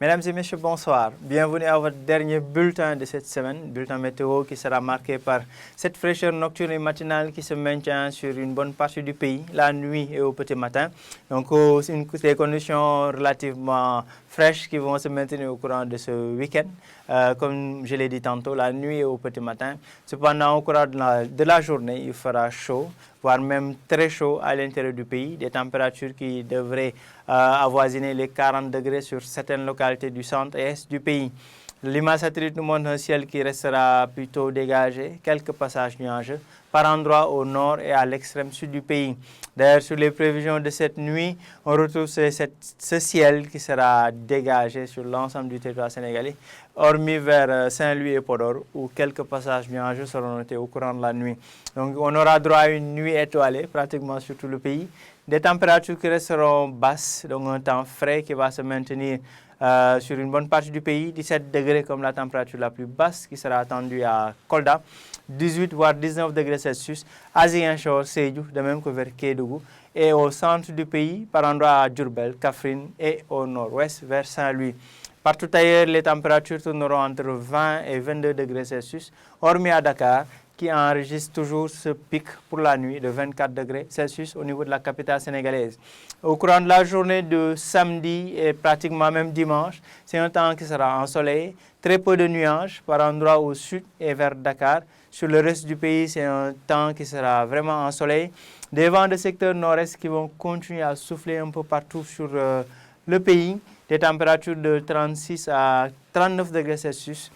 Mesdames et messieurs, bonsoir. Bienvenue à votre dernier bulletin de cette semaine, bulletin météo qui sera marqué par cette fraîcheur nocturne et matinale qui se maintient sur une bonne partie du pays, la nuit et au petit matin. Donc, c'est des conditions relativement fraîches qui vont se maintenir au courant de ce week-end. Comme je l'ai dit tantôt, la nuit et au petit matin. Cependant, au courant de la journée, il fera chaud, voire même très chaud à l'intérieur du pays. Des températures qui devraient avoisiner les 40 degrés sur certaines localités du centre et est du pays. L'image satellite nous montre un ciel qui restera plutôt dégagé, quelques passages nuageux par endroits au nord et à l'extrême sud du pays. D'ailleurs, sur les prévisions de cette nuit, on retrouve ce ciel qui sera dégagé sur l'ensemble du territoire sénégalais, hormis vers Saint-Louis et Podor, où quelques passages nuageux seront notés au courant de la nuit. Donc, on aura droit à une nuit étoilée pratiquement sur tout le pays. Des températures qui resteront basses, donc un temps frais qui va se maintenir sur une bonne partie du pays, 17 degrés comme la température la plus basse qui sera attendue à Kolda, 18 voire 19 degrés Celsius à Ziguinchor, Sédhiou, de même que vers Kédougou, et au centre du pays, par endroits à Diourbel, Kaffrine et au nord-ouest vers Saint-Louis. Partout ailleurs, les températures tourneront entre 20 et 22 degrés Celsius, hormis à Dakar, qui enregistre toujours ce pic pour la nuit de 24 degrés Celsius au niveau de la capitale sénégalaise. Au courant de la journée de samedi et pratiquement même dimanche, c'est un temps qui sera ensoleillé, très peu de nuages par endroits au sud et vers Dakar. Sur le reste du pays, c'est un temps qui sera vraiment ensoleillé. Des vents de secteur nord-est qui vont continuer à souffler un peu partout sur le pays. Des températures de 36 à 39 degrés Celsius.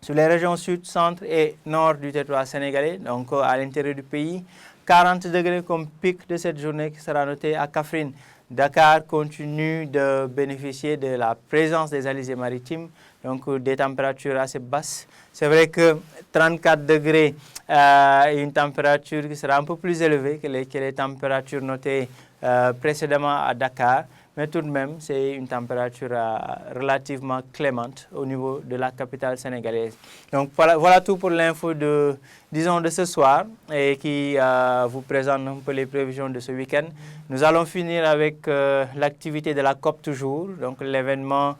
Sur les régions sud, centre et nord du territoire sénégalais, donc à l'intérieur du pays, 40 degrés comme pic de cette journée qui sera noté à Kaffrine. Dakar continue de bénéficier de la présence des alizés maritimes, donc des températures assez basses. C'est vrai que 34 degrés est une température qui sera un peu plus élevée que les températures notées précédemment à Dakar. Mais tout de même, c'est une température relativement clémente au niveau de la capitale sénégalaise. Donc voilà tout pour l'info de ce soir et qui vous présente un peu les prévisions de ce week-end. Nous allons finir avec l'activité de la COP toujours, donc l'événement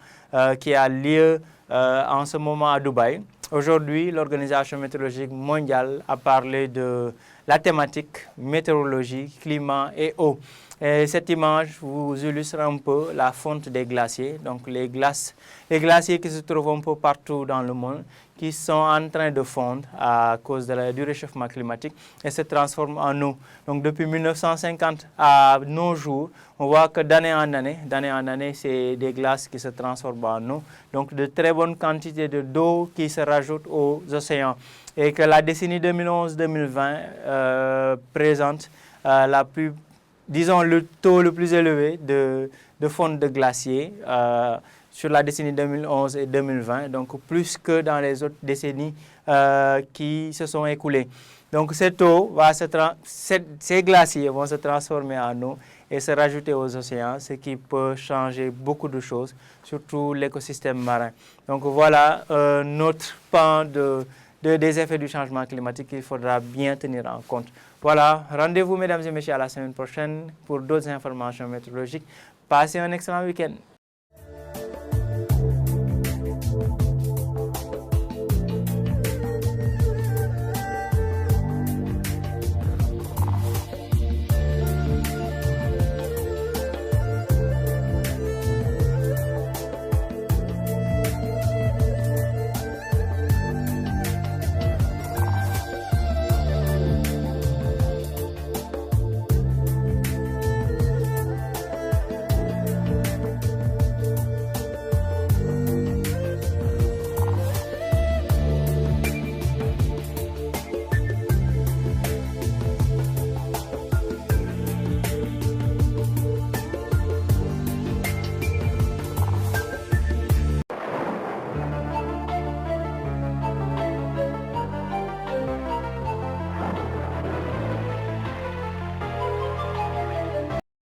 qui a lieu en ce moment à Dubaï. Aujourd'hui, l'Organisation météorologique mondiale a parlé de la thématique météorologie, climat et eau. Et cette image vous illustre un peu la fonte des glaciers, donc les glaciers qui se trouvent un peu partout dans le monde, qui sont en train de fondre à cause du réchauffement climatique et se transforment en eau. Donc depuis 1950 à nos jours, on voit que d'année en année, c'est des glaces qui se transforment en eau. Donc de très bonnes quantités d'eau qui se rajoutent aux océans. Et que la décennie 2011-2020 présente le taux le plus élevé de fonte de glaciers sur la décennie 2011 et 2020, donc plus que dans les autres décennies qui se sont écoulées. Donc ces glaciers vont se transformer en eau et se rajouter aux océans, ce qui peut changer beaucoup de choses, surtout l'écosystème marin. Donc voilà notre pan des effets du changement climatique qu'il faudra bien tenir en compte. Voilà, rendez-vous mesdames et messieurs à la semaine prochaine pour d'autres informations météorologiques. Passez un excellent week-end.